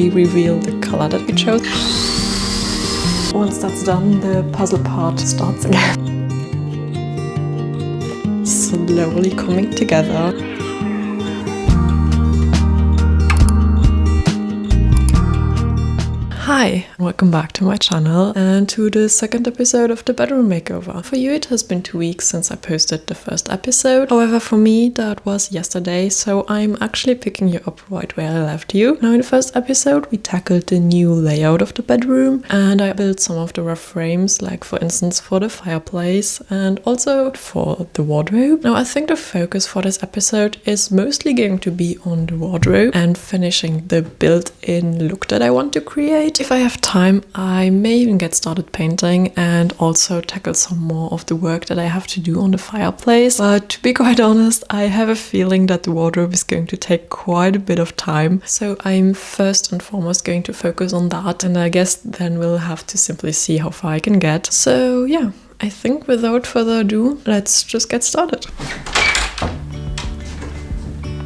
fully reveal the color that we chose. Once that's done, the puzzle part starts again. Slowly coming together. Hi, welcome back to my channel and to the second episode of the bedroom makeover. For you it has been 2 weeks since I posted the first episode, however for me that was yesterday, so I'm actually picking you up right where I left you. Now in the first episode we tackled the new layout of the bedroom and I built some of the rough frames, like for instance for the fireplace and also for the wardrobe. Now I think the focus for this episode is mostly going to be on the wardrobe and finishing the built-in look that I want to create. If I have time, I may even get started painting and also tackle some more of the work that I have to do on the fireplace. But to be quite honest, I have a feeling that the wardrobe is going to take quite a bit of time. So I'm first and foremost going to focus on that, and I guess then we'll have to simply see how far I can get. So yeah, I think without further ado, let's just get started.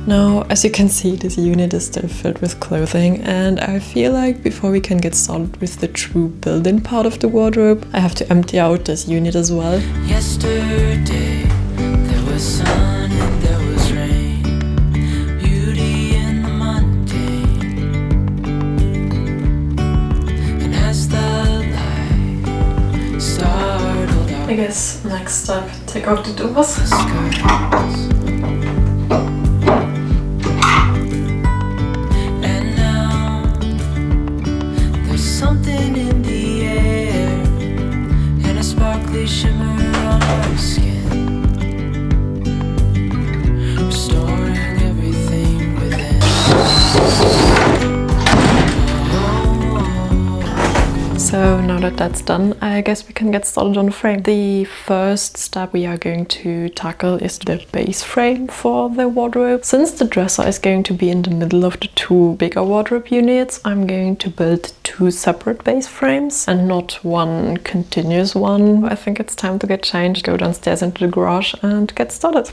Now, as you can see, this unit is still filled with clothing, and I feel like before we can get started with the true built-in part of the wardrobe, I have to empty out this unit as well. Yesterday, there was sun and there was rain, beauty in the mundane, and as the light startled out, I guess next step, take out the doors. the skirts. Something in the air and a sparkly shimmer on her skin, restoring everything within. So now that that's done, I guess we can get started on the frame. The first step we are going to tackle is the base frame for the wardrobe. Since the dresser is going to be in the middle of the two bigger wardrobe units, I'm going to build two separate base frames and not one continuous one. I think it's time to get changed, go downstairs into the garage and get started.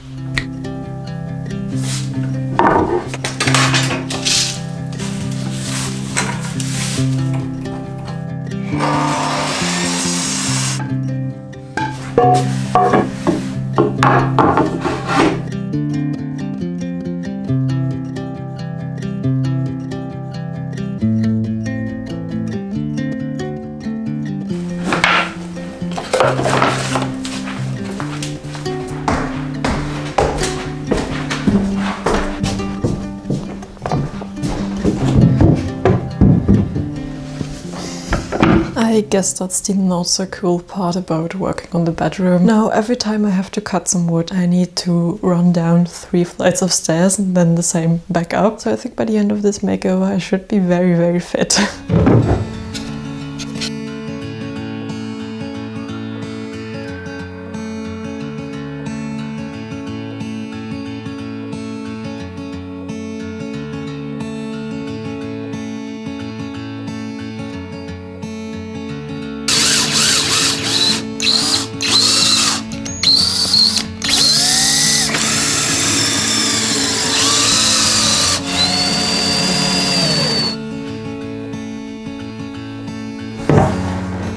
I guess that's the not so cool part about working on the bedroom. Now every time I have to cut some wood, I need to run down 3 flights of stairs and then the same back up. So I think by the end of this makeover I should be very, very fit.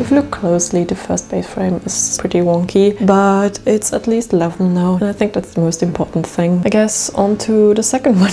If you look closely, the first base frame is pretty wonky, but it's at least level now, and I think that's the most important thing. I guess on to the second one.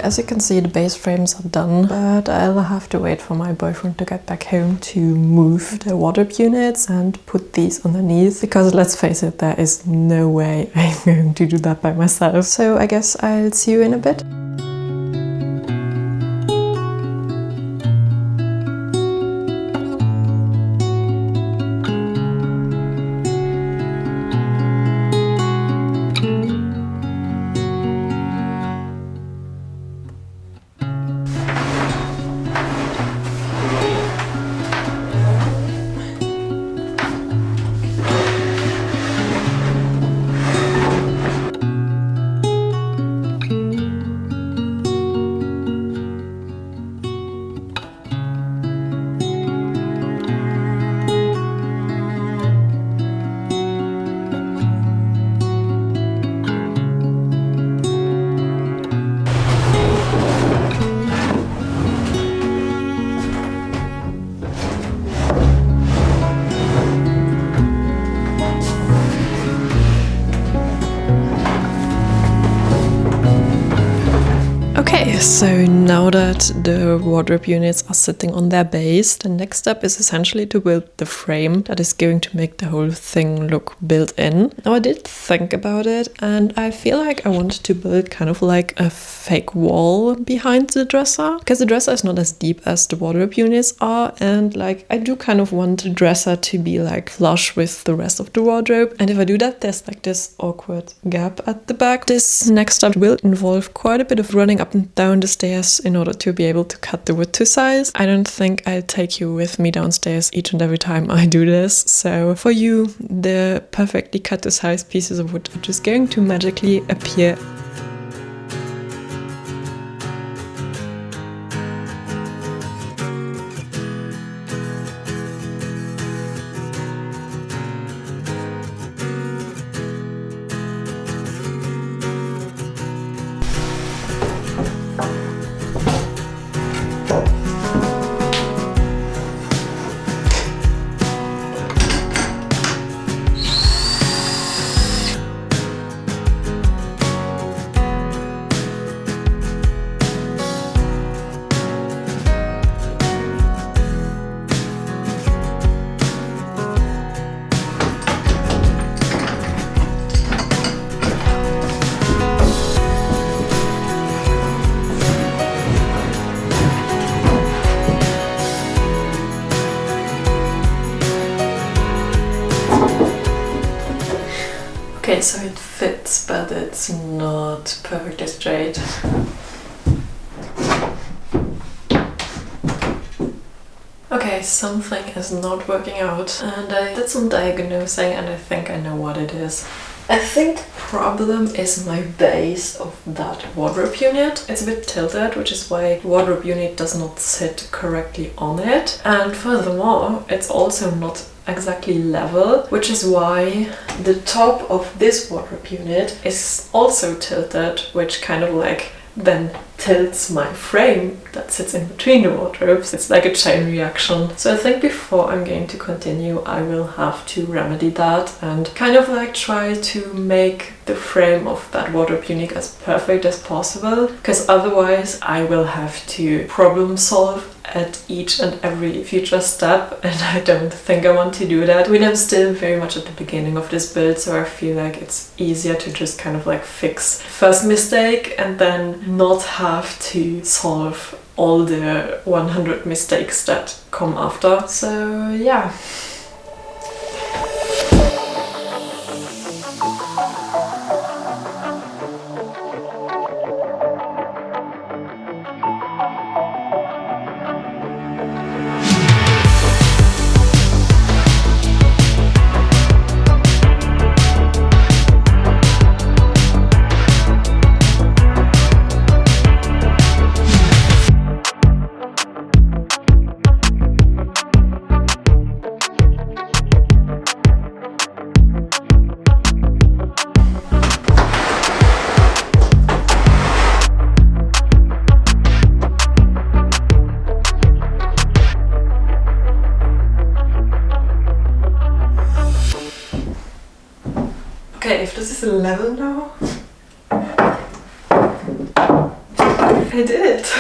As you can see, the base frames are done, but I'll have to wait for my boyfriend to get back home to move the wardrobe units and put these underneath, because let's face it, there is no way I'm going to do that by myself. So I guess I'll see you in a bit. So now that the wardrobe units are sitting on their base, the next step is essentially to build the frame that is going to make the whole thing look built in. Now I did think about it, and I feel like I wanted to build kind of like a fake wall behind the dresser, because the dresser is not as deep as the wardrobe units are, and like I do kind of want the dresser to be like flush with the rest of the wardrobe. And if I do that, there's like this awkward gap at the back. This next step will involve quite a bit of running up and down the stairs in order to be able to cut the wood to size. I don't think I'll take you with me downstairs each and every time I do this. So for you, the perfectly cut to size pieces of wood are just going to magically appear. Okay, so it fits, but it's not perfectly straight. Okay, something is not working out, and I did some diagnosing and I think I know what it is. I think the problem is my base of that wardrobe unit. It's a bit tilted, which is why the wardrobe unit does not sit correctly on it. And furthermore, it's also not exactly level, which is why the top of this wardrobe unit is also tilted, which kind of like then tilts my frame that sits in between the wardrobes. It's like a chain reaction. So I think before I'm going to continue, I will have to remedy that and kind of like try to make the frame of that wardrobe unit as perfect as possible, because otherwise I will have to problem solve at each and every future step, and I don't think I want to do that. I mean, I'm still very much at the beginning of this build, so I feel like it's easier to just kind of like fix first mistake and then not have to solve all the 100 mistakes that come after. So yeah. Okay, if this is a level now, I did it!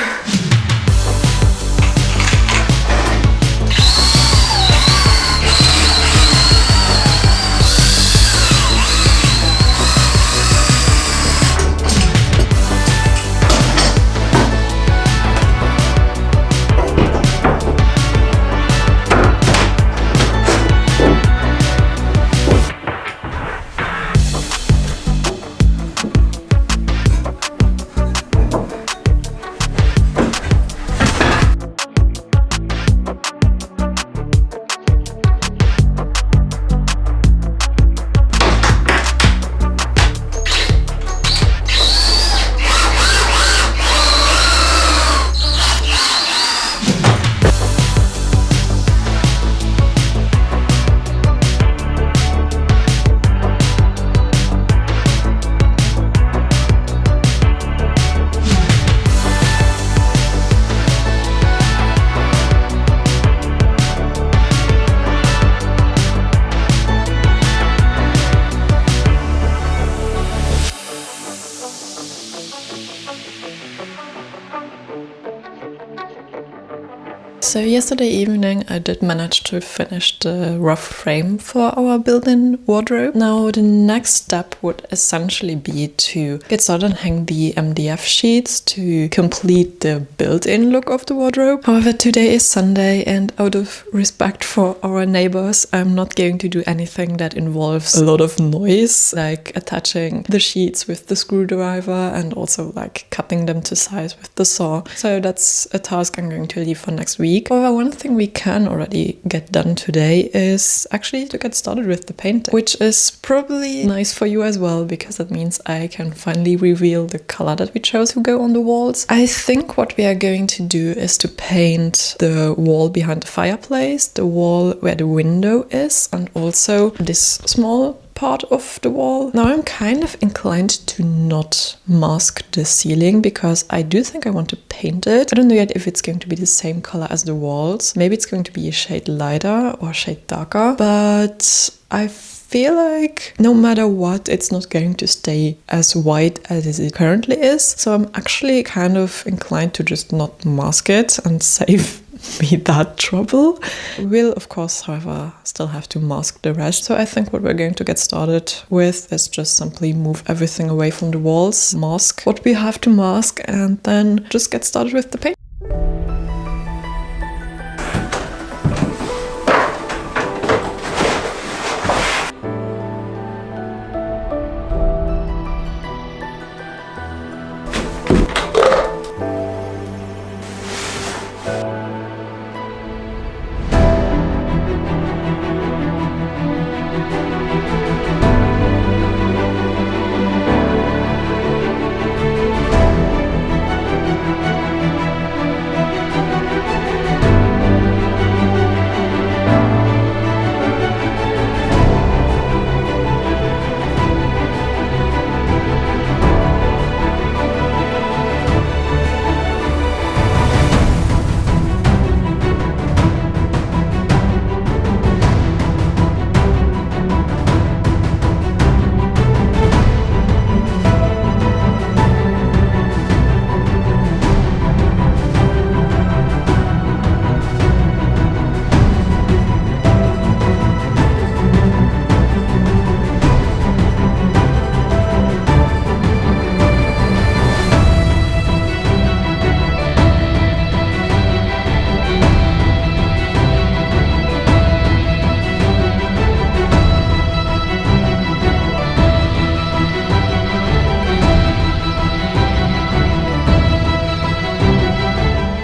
So yesterday evening I did manage to finish the rough frame for our built-in wardrobe. Now the next step would essentially be to get started and hang the MDF sheets to complete the built-in look of the wardrobe. However, today is Sunday and out of respect for our neighbors, I'm not going to do anything that involves a lot of noise, like attaching the sheets with the screwdriver and also like cutting them to size with the saw. So that's a task I'm going to leave for next week. However, one thing we can already get done today is actually to get started with the painting, which is probably nice for you as well, because that means I can finally reveal the color that we chose to go on the walls. I think what we are going to do is to paint the wall behind the fireplace, the wall where the window is, and also this small part of the wall. Now I'm kind of inclined to not mask the ceiling because I do think I want to paint it. I don't know yet if it's going to be the same color as the walls. Maybe it's going to be a shade lighter or a shade darker, but I feel like no matter what, it's not going to stay as white as it currently is. So I'm actually kind of inclined to just not mask it and save me that trouble. We'll of course, however, still have to mask the rest. So I think what we're going to get started with is just simply move everything away from the walls, mask what we have to mask, and then just get started with the paint.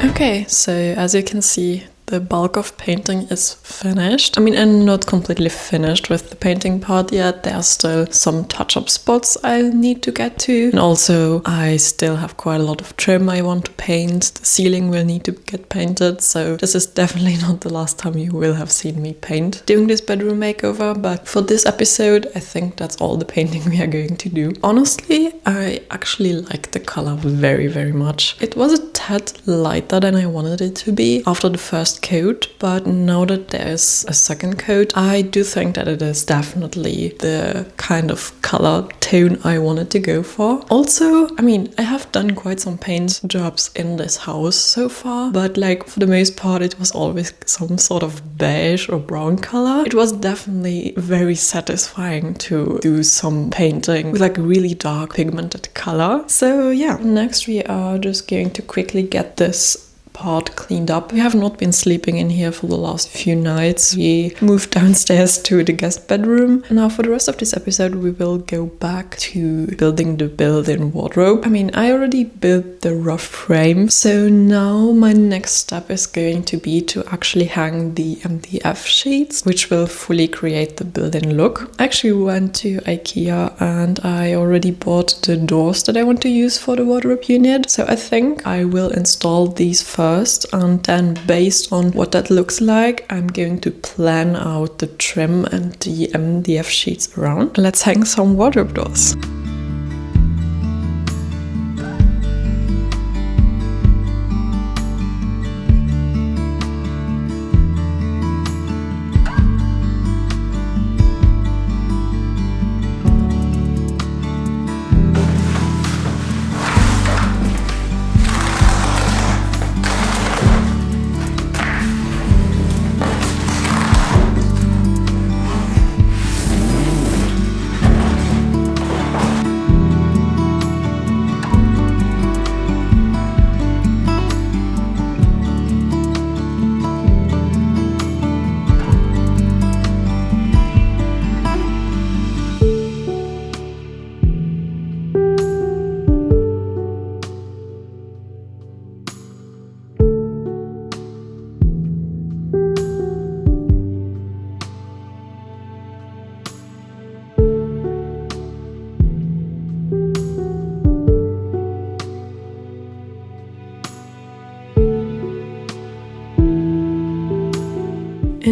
Okay, so as you can see, the bulk of painting is finished. I mean, I'm not completely finished with the painting part yet. There are still some touch-up spots I need to get to. And also, I still have quite a lot of trim I want to paint. The ceiling will need to get painted. So this is definitely not the last time you will have seen me paint doing this bedroom makeover. But for this episode, I think that's all the painting we are going to do. Honestly, I actually like the color very, very much. It was a tad lighter than I wanted it to be after the first coat, but now that there's a second coat, I do think that it is definitely the kind of color tone I wanted to go for. Also, I mean, I have done quite some paint jobs in this house so far, but like for the most part it was always some sort of beige or brown color. It was definitely very satisfying to do some painting with like really dark pigmented color. So yeah, next we are just going to quickly get this part cleaned up. We have not been sleeping in here for the last few nights. We moved downstairs to the guest bedroom. Now for the rest of this episode we will go back to building the built-in wardrobe. I mean, I already built the rough frame, so now my next step is going to be to actually hang the MDF sheets, which will fully create the built-in look. I actually went to Ikea and I already bought the doors that I want to use for the wardrobe unit, so I think I will install these first, and then based on what that looks like, I'm going to plan out the trim and the MDF sheets around. Let's hang some wardrobe doors.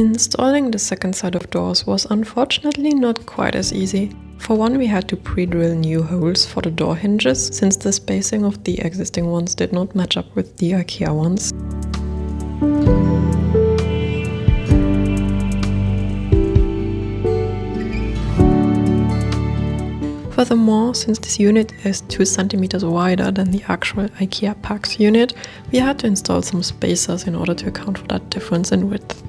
Installing the second set of doors was unfortunately not quite as easy. For one, we had to pre-drill new holes for the door hinges, since the spacing of the existing ones did not match up with the IKEA ones. Furthermore, since this unit is 2 centimeters wider than the actual IKEA Pax unit, we had to install some spacers in order to account for that difference in width.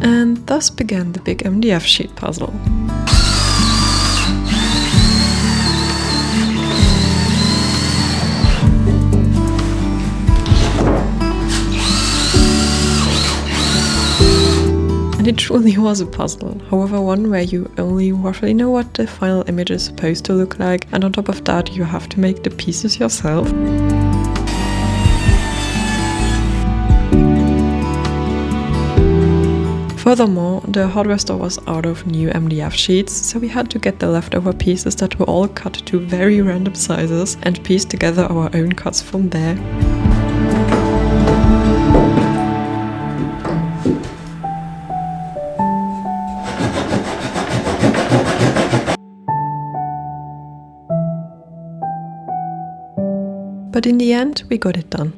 And thus began the big MDF sheet puzzle. And it truly was a puzzle, however one where you only roughly know what the final image is supposed to look like, and on top of that you have to make the pieces yourself. Furthermore, the hardware store was out of new MDF sheets, so we had to get the leftover pieces that were all cut to very random sizes and piece together our own cuts from there. But in the end, we got it done.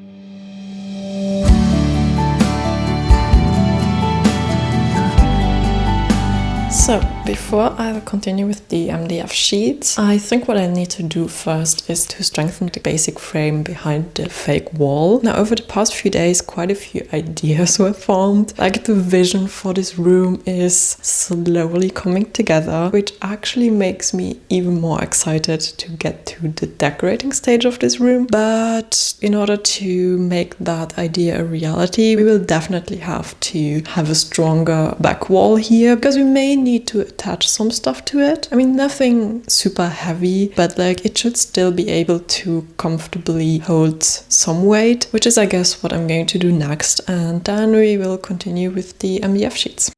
So, before I continue with the MDF sheets, I think what I need to do first is to strengthen the basic frame behind the fake wall. Now, over the past few days, quite a few ideas were formed. Like, the vision for this room is slowly coming together, which actually makes me even more excited to get to the decorating stage of this room. But in order to make that idea a reality, we will definitely have to have a stronger back wall here, because we may need to attach some stuff to it. I mean, nothing super heavy, but like it should still be able to comfortably hold some weight, which is I guess what I'm going to do next, and then we will continue with the MDF sheets.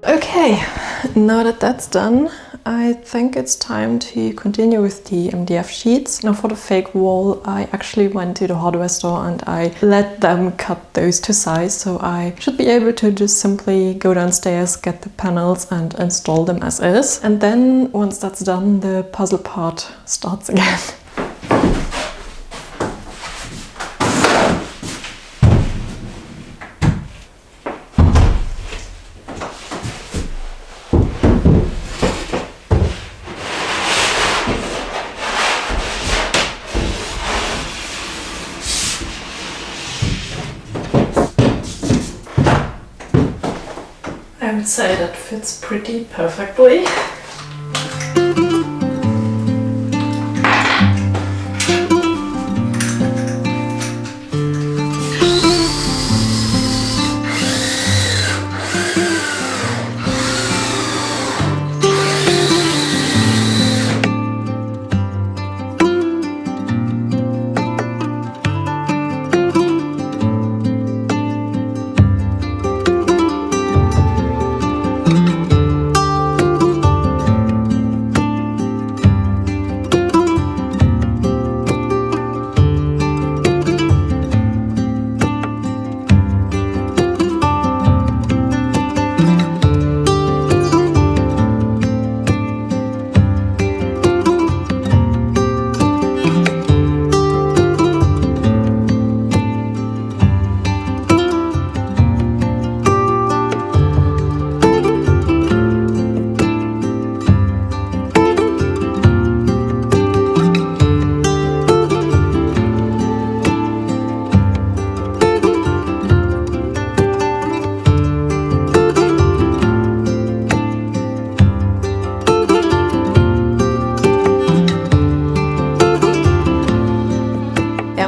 Okay, now that that's done, I think it's time to continue with the MDF sheets. Now for the fake wall, I actually went to the hardware store and I let them cut those to size, so I should be able to just simply go downstairs, get the panels and install them as is. And then once that's done, the puzzle part starts again. I would say that fits pretty perfectly.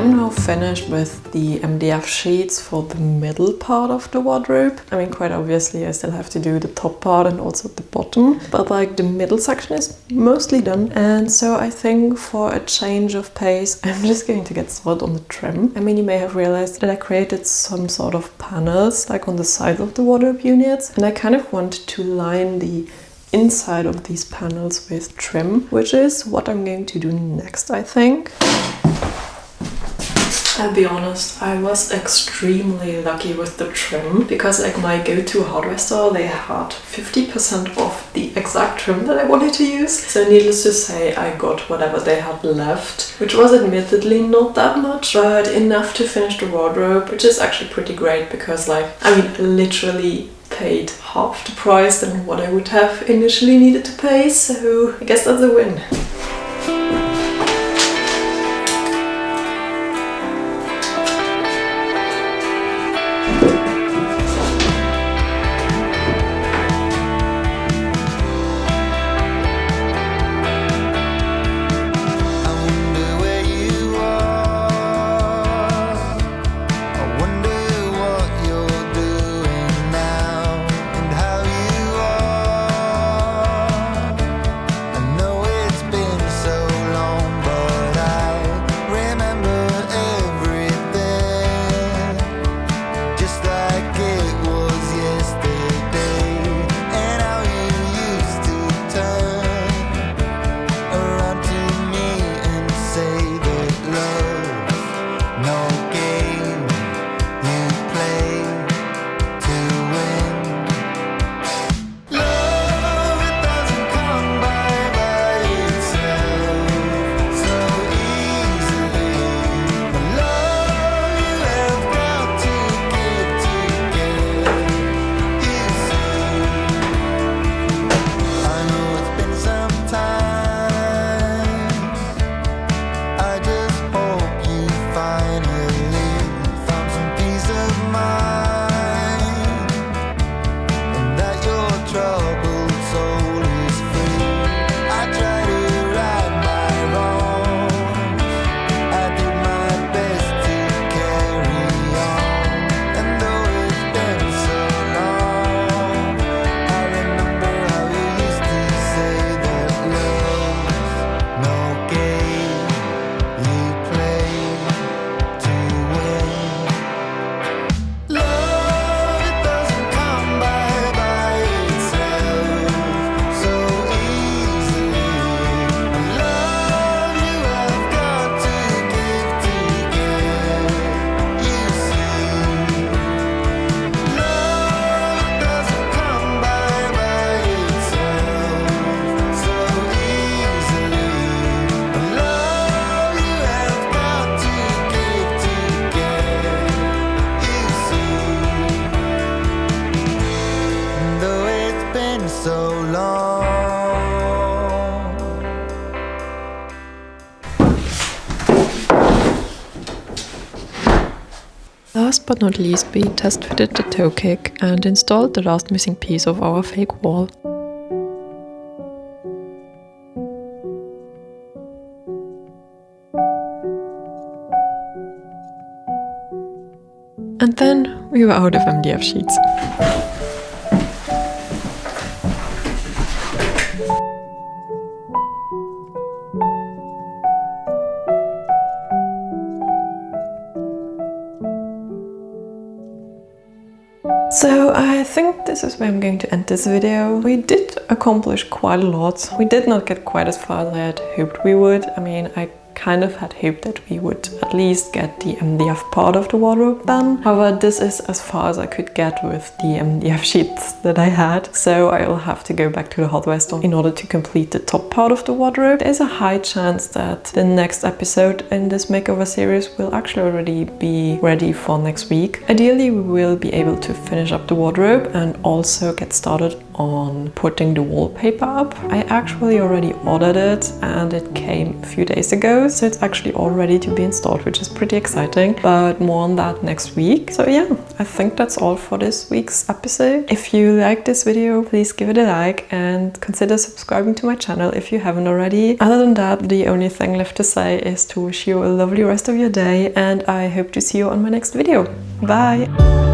am now finished with the MDF sheets for the middle part of the wardrobe. I mean, quite obviously I still have to do the top part and also the bottom, but like the middle section is mostly done. And so I think for a change of pace, I'm just going to get started on the trim. I mean, you may have realized that I created some sort of panels like on the sides of the wardrobe units, and I kind of want to line the inside of these panels with trim, which is what I'm going to do next, I think. I'll be honest, I was extremely lucky with the trim because like my go-to hardware store, they had 50% off the exact trim that I wanted to use. So needless to say, I got whatever they had left, which was admittedly not that much, but enough to finish the wardrobe, which is actually pretty great because like, I mean, literally paid half the price than what I would have initially needed to pay, so I guess that's a win. Last but not least, we test fitted the toe kick and installed the last missing piece of our fake wall. And then we were out of MDF sheets. So I think this is where I'm going to end this video. We did accomplish quite a lot. We did not get quite as far as I had hoped we would. I mean, I kind of had hoped that we would at least get the MDF part of the wardrobe done. However, this is as far as I could get with the MDF sheets that I had. So I'll have to go back to the hardware store in order to complete the top part of the wardrobe. There's a high chance that the next episode in this makeover series will actually already be ready for next week. Ideally, we will be able to finish up the wardrobe and also get started on putting the wallpaper up. I actually already ordered it and it came a few days ago, so it's actually all ready to be installed, which is pretty exciting, but more on that next week. So yeah, I think that's all for this week's episode. If you liked this video, please give it a like and consider subscribing to my channel if you haven't already. Other than that, the only thing left to say is to wish you a lovely rest of your day, and I hope to see you on my next video. Bye!